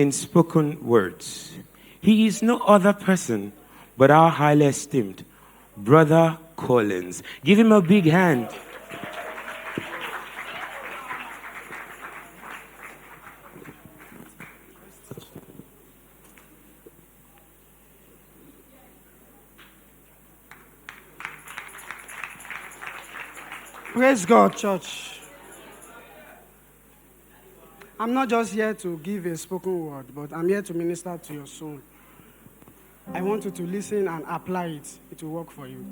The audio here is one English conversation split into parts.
in spoken words. He is no other person but our highly esteemed Brother Collins. Give him a big hand. Praise God, church. I'm not just here to give a spoken word, but I'm here to minister to your soul. I want you to listen and apply it. It will work for you.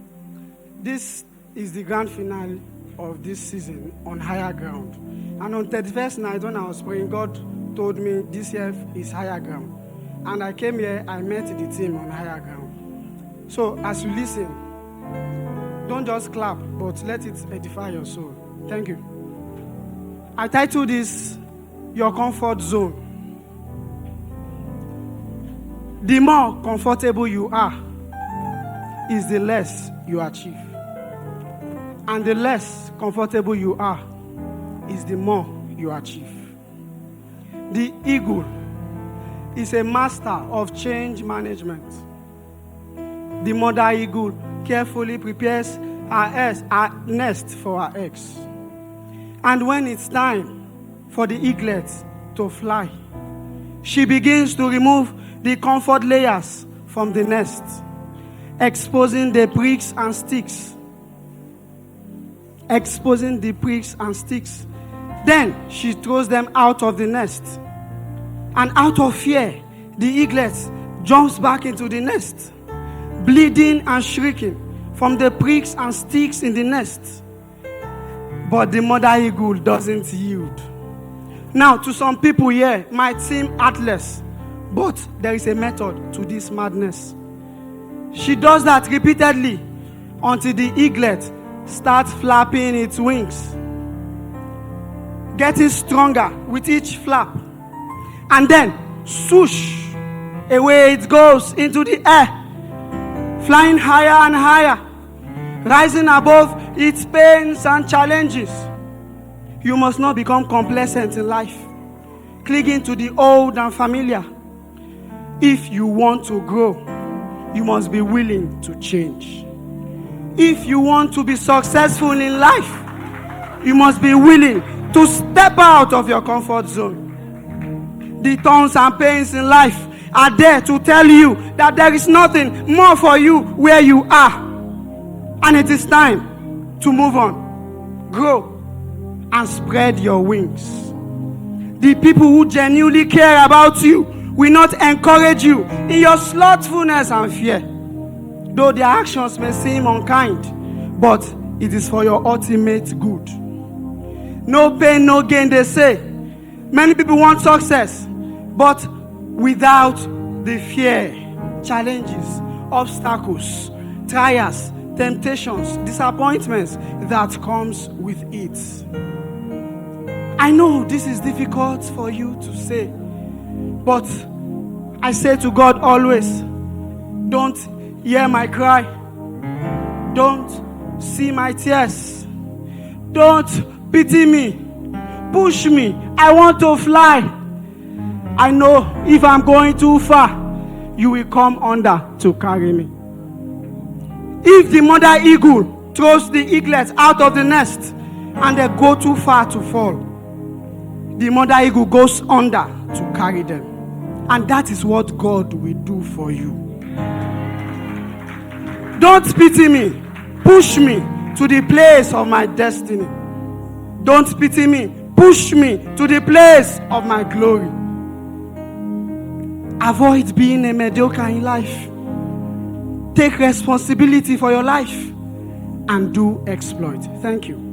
This is the grand finale of this season on Higher Ground. And on 31st night when I was praying, God told me this year is Higher Ground. And I came here, I met the team on Higher Ground. So as you listen, don't just clap, but let it edify your soul. Thank you. I titled this, Your Comfort Zone. The more comfortable you are, is the less you achieve. And the less comfortable you are, is the more you achieve. The eagle is a master of change management. The mother eagle carefully prepares her nest for her eggs. And when it's time for the eaglet to fly, she begins to remove the comfort layers from the nest, exposing the pricks and sticks. Then she throws them out of the nest. And out of fear, the eaglet jumps back into the nest, bleeding and shrieking from the pricks and sticks in the nest. But the mother eagle doesn't yield. Now, to some people here, might seem heartless, but there is a method to this madness. She does that repeatedly until the eaglet starts flapping its wings, getting stronger with each flap. And then, swoosh, away it goes into the air, flying higher and higher, rising above its pains and challenges. You must not become complacent in life, clinging to the old and familiar. If you want to grow, you must be willing to change. If you want to be successful in life, you must be willing to step out of your comfort zone. The thorns and pains in life are there to tell you that there is nothing more for you where you are. And it is time to move on, grow, and spread your wings. The people who genuinely care about you will not encourage you in your slothfulness and fear. Though their actions may seem unkind, but it is for your ultimate good. No pain, no gain, they say. Many people want success, but without the fear, challenges, obstacles, trials, temptations, disappointments that comes with it. I know this is difficult for you to say, but I say to God always, don't hear my cry. Don't see my tears. Don't pity me. Push me. I want to fly. I know if I'm going too far, you will come under to carry me. If the mother eagle throws the eaglets out of the nest and they go too far to fall, the mother eagle goes under to carry them. And that is what God will do for you. Don't pity me. Push me to the place of my destiny. Don't pity me. Push me to the place of my glory. Avoid being a mediocre in life. Take responsibility for your life and do exploit. Thank you.